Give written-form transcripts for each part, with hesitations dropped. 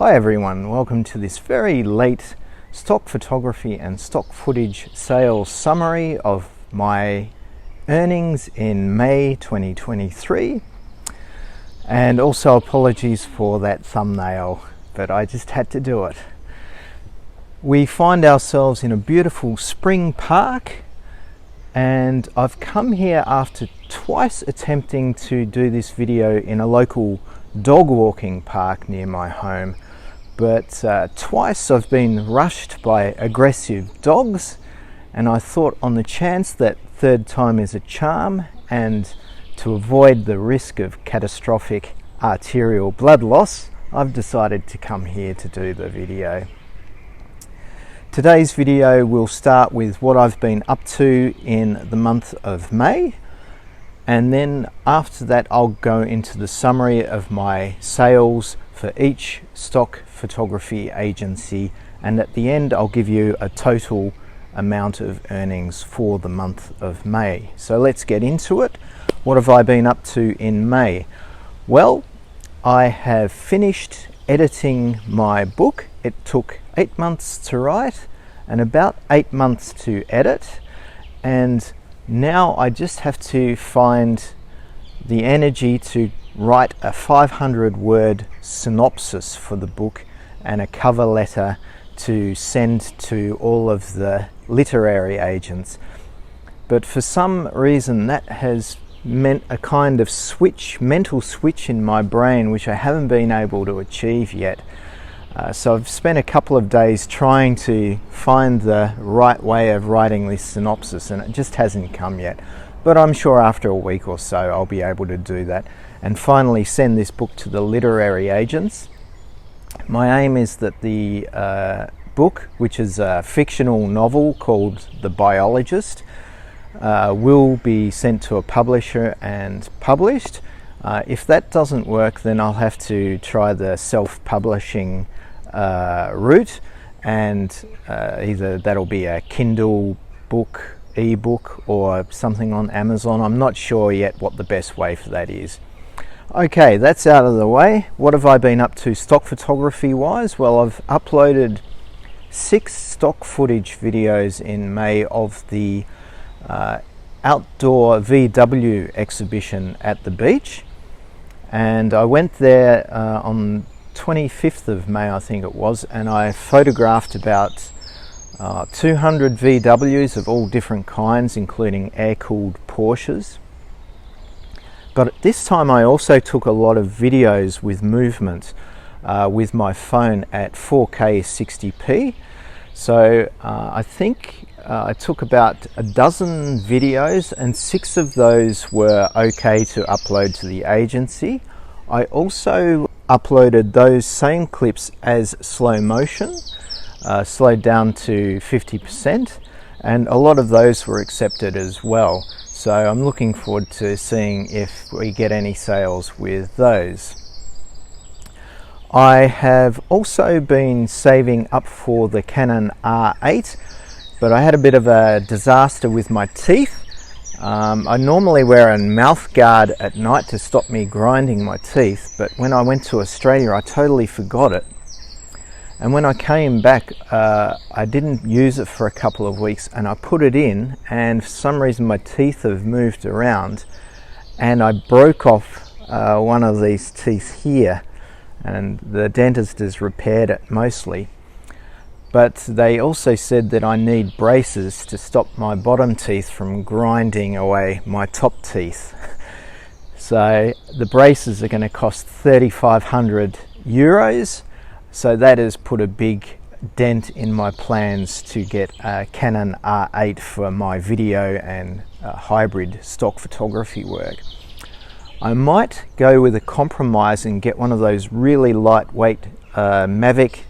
Hi everyone, welcome to this very late stock photography and stock footage sales summary of my earnings in May 2023. And also apologies for that thumbnail, but I just had to do it. We find ourselves in a beautiful spring park, and I've come here after twice attempting to do this video in a local dog walking park near my home, but twice I've been rushed by aggressive dogs, and I thought on the chance that third time is a charm, and to avoid the risk of catastrophic arterial blood loss, I've decided to come here to do the video. Today's video will start with what I've been up to in the month of May, and then after that I'll go into the summary of my sales for each stock photography agency, and at the end I'll give you a total amount of earnings for the month of May. So let's get into it. What have I been up to in May? Well, I have finished editing my book. It took 8 months to write and about 8 months to edit, and now I just have to find the energy to write a 500-word synopsis for the book and a cover letter to send to all of the literary agents. But for some reason that has meant a kind of mental switch in my brain, which I haven't been able to achieve yet. So I've spent a couple of days trying to find the right way of writing this synopsis, and it just hasn't come yet. But I'm sure after a week or so I'll be able to do that and finally send this book to the literary agents. My aim is that the book, which is a fictional novel called The Biologist, will be sent to a publisher and published. If that doesn't work, then I'll have to try the self-publishing route, and either that'll be a Kindle book, ebook, or something on Amazon. I'm not sure yet what the best way for that is. Okay, that's out of the way. What have I been up to stock photography wise? Well, I've uploaded 6 stock footage videos in May of the outdoor VW exhibition at the beach, and I went there on 25th of May, I think it was, and I photographed about 200 VWs of all different kinds, including air-cooled Porsches. But this time I also took a lot of videos with movement with my phone at 4K 60p. So I think I took about a dozen videos, and 6 of those were okay to upload to the agency. I also uploaded those same clips as slow motion, slowed down to 50%, and a lot of those were accepted as well. So I'm looking forward to seeing if we get any sales with those. I have also been saving up for the Canon R8, but I had a bit of a disaster with my teeth. I normally wear a mouth guard at night to stop me grinding my teeth, but when I went to Australia I totally forgot it. And when I came back, I didn't use it for a couple of weeks, and I put it in, and for some reason my teeth have moved around, and I broke off one of these teeth here, and the dentist has repaired it mostly. But they also said that I need braces to stop my bottom teeth from grinding away my top teeth. So the braces are going to cost 3,500 euros. So that has put a big dent in my plans to get a Canon R8 for my video and hybrid stock photography work. I might go with a compromise and get one of those really lightweight Mavic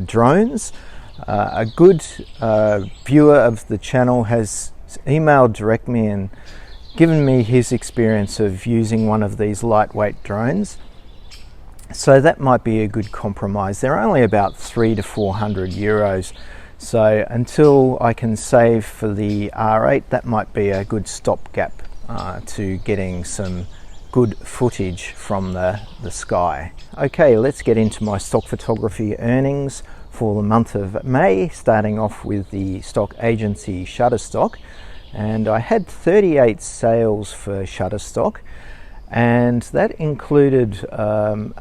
drones. A good viewer of the channel has emailed direct me and given me his experience of using one of these lightweight drones. So that might be a good compromise. They're only about 300 to 400 euros. So until I can save for the R8, that might be a good stopgap to getting some good footage from the sky. Okay, let's get into my stock photography earnings for the month of May, starting off with the stock agency Shutterstock. And I had 38 sales for Shutterstock, and that included an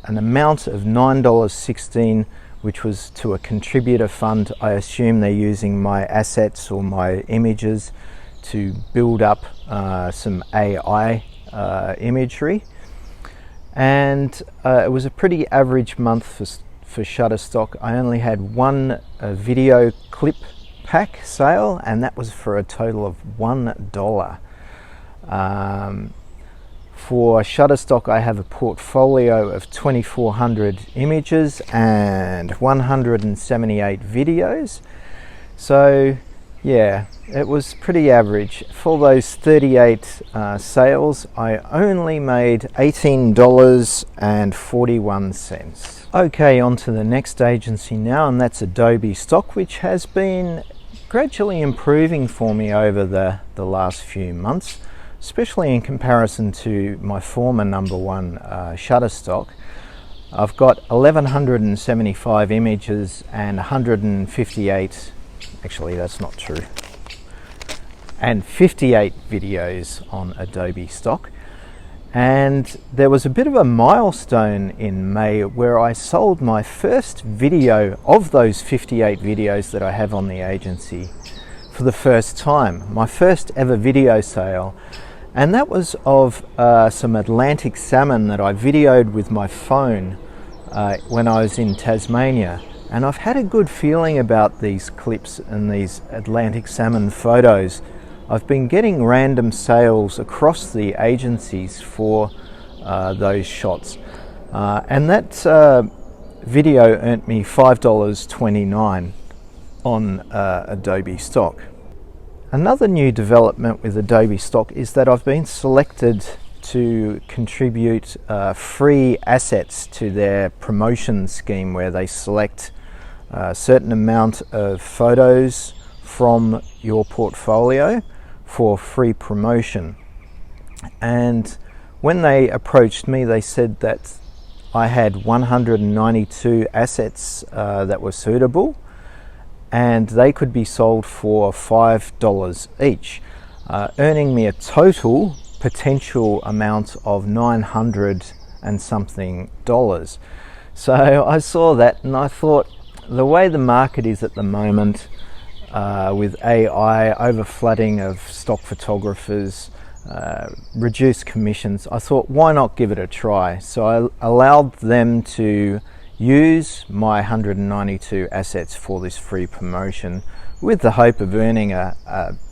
amount of $9.16, which was to a contributor fund. I assume they're using my assets or my images to build up some AI imagery. And it was a pretty average month for Shutterstock. I only had one video clip pack sale, and that was for a total of $1. For Shutterstock, I have a portfolio of 2,400 images and 178 videos. So yeah, it was pretty average. For those 38 sales, I only made $18.41. Okay, on to the next agency now, and that's Adobe Stock, which has been gradually improving for me over the last few months, especially in comparison to my former number one, Shutterstock. I've got 1,175 images and 158, actually that's not true, and 58 videos on Adobe Stock. And there was a bit of a milestone in May where I sold my first video of those 58 videos that I have on the agency for the first time, my first ever video sale. And that was of some Atlantic salmon that I videoed with my phone when I was in Tasmania. And I've had a good feeling about these clips and these Atlantic salmon photos. I've been getting random sales across the agencies for those shots. And that video earned me $5.29 on Adobe Stock. Another new development with Adobe Stock is that I've been selected to contribute free assets to their promotion scheme, where they select a certain amount of photos from your portfolio for free promotion. And when they approached me, they said that I had 192 assets that were suitable, and they could be sold for $5 each, earning me a total potential amount of $900 and something dollars. So I saw that and I thought, the way the market is at the moment, with AI, overflooding of stock photographers, reduced commissions, I thought, why not give it a try? So I allowed them to use my 192 assets for this free promotion, with the hope of earning a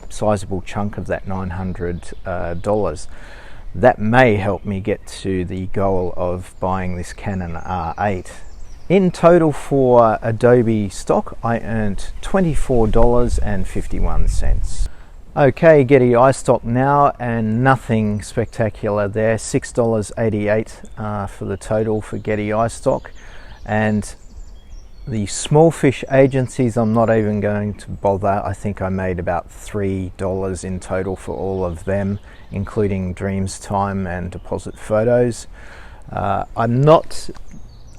sizable chunk of that $900. That may help me get to the goal of buying this Canon R8. In total for Adobe Stock, I earned $24.51. Okay, Getty iStock now, and nothing spectacular there. $6.88 for the total for Getty iStock. And the small fish agencies, I'm not even going to bother. I think I made about $3 in total for all of them, including Dreams Time and Deposit Photos. I'm not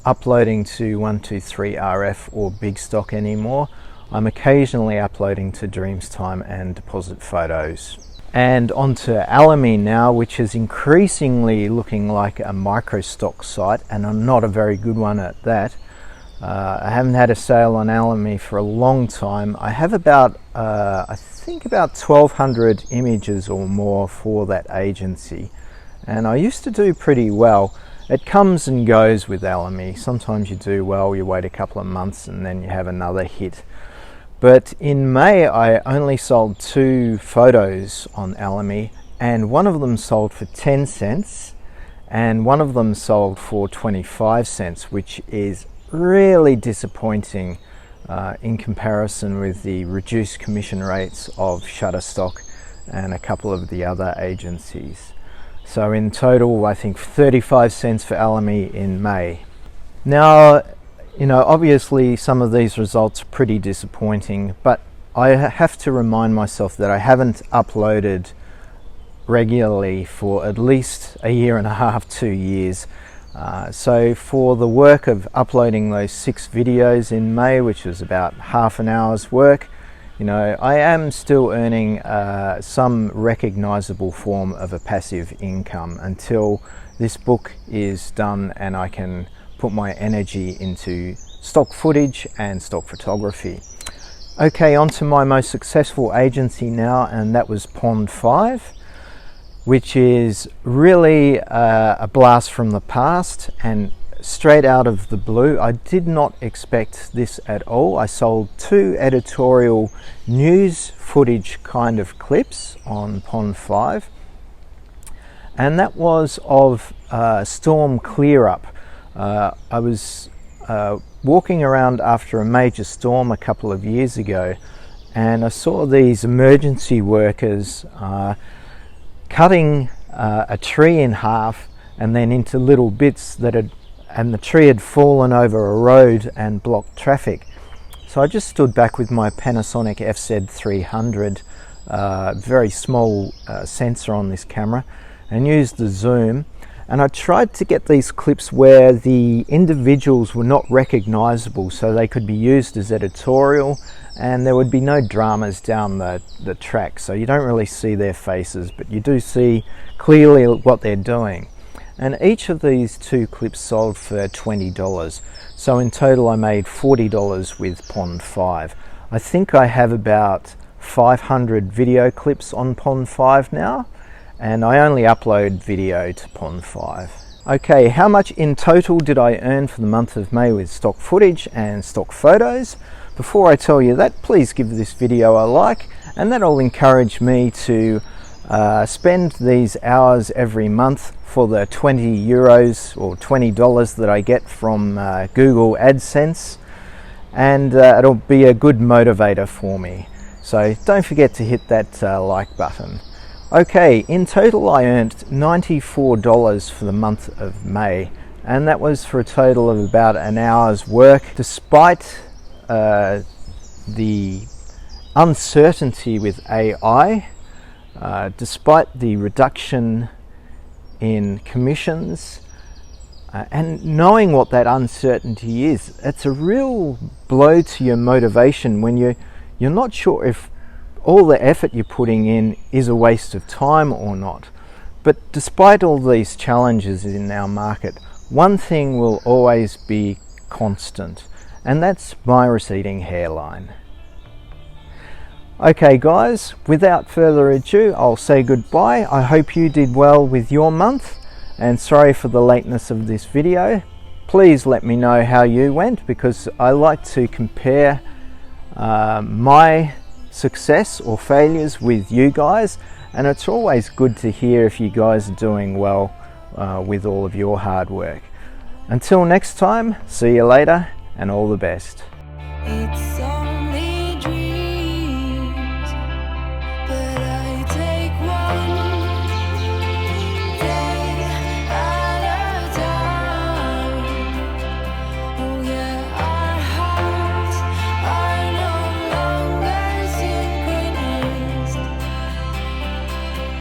uploading to 123RF or Big Stock anymore. I'm occasionally uploading to Dreams Time and Deposit Photos. And onto Alamy now, which is increasingly looking like a micro stock site, and I'm not a very good one at that. I haven't had a sale on Alamy for a long time. I have about, I think about 1,200 images or more for that agency, and I used to do pretty well. It comes and goes with Alamy. Sometimes you do well, you wait a couple of months, and then you have another hit. But in May, I only sold 2 photos on Alamy, and one of them sold for 10 cents, and one of them sold for 25 cents, which is really disappointing in comparison with the reduced commission rates of Shutterstock and a couple of the other agencies. So in total, I think 35 cents for Alamy in May. Now, you know, obviously some of these results are pretty disappointing, but I have to remind myself that I haven't uploaded regularly for at least a year and a half, 2 years. So for the work of uploading those 6 videos in May, which was about half an hour's work, you know, I am still earning some recognizable form of a passive income until this book is done and I can put my energy into stock footage and stock photography. Okay, on to my most successful agency now, and that was Pond5, which is really a blast from the past and straight out of the blue. I did not expect this at all. I sold 2 editorial news footage kind of clips on Pond5, and that was of storm clear up. I was walking around after a major storm a couple of years ago, and I saw these emergency workers cutting a tree in half and then into little bits and the tree had fallen over a road and blocked traffic. So I just stood back with my Panasonic FZ300, very small sensor on this camera, and used the zoom. And I tried to get these clips where the individuals were not recognizable, so they could be used as editorial and there would be no dramas down the track. So you don't really see their faces, but you do see clearly what they're doing. And each of these 2 clips sold for $20. So in total I made $40 with Pond5. I think I have about 500 video clips on Pond5 now, and I only upload video to Pond5. Okay, how much in total did I earn for the month of May with stock footage and stock photos? Before I tell you that, please give this video a like, and that'll encourage me to spend these hours every month for the 20 euros or $20 that I get from Google AdSense, and it'll be a good motivator for me. So don't forget to hit that like button. Okay, in total I earned $94 for the month of May, and that was for a total of about an hour's work. Despite the uncertainty with AI, despite the reduction in commissions, and knowing what that uncertainty is, it's a real blow to your motivation when you're not sure if all the effort you're putting in is a waste of time or not. But despite all these challenges in our market, one thing will always be constant, and that's my receding hairline. Okay guys, without further ado, I'll say goodbye. I hope you did well with your month, and sorry for the lateness of this video. Please let me know how you went, because I like to compare my success or failures with you guys, and it's always good to hear if you guys are doing well with all of your hard work. Until next time, see you later, and all the best.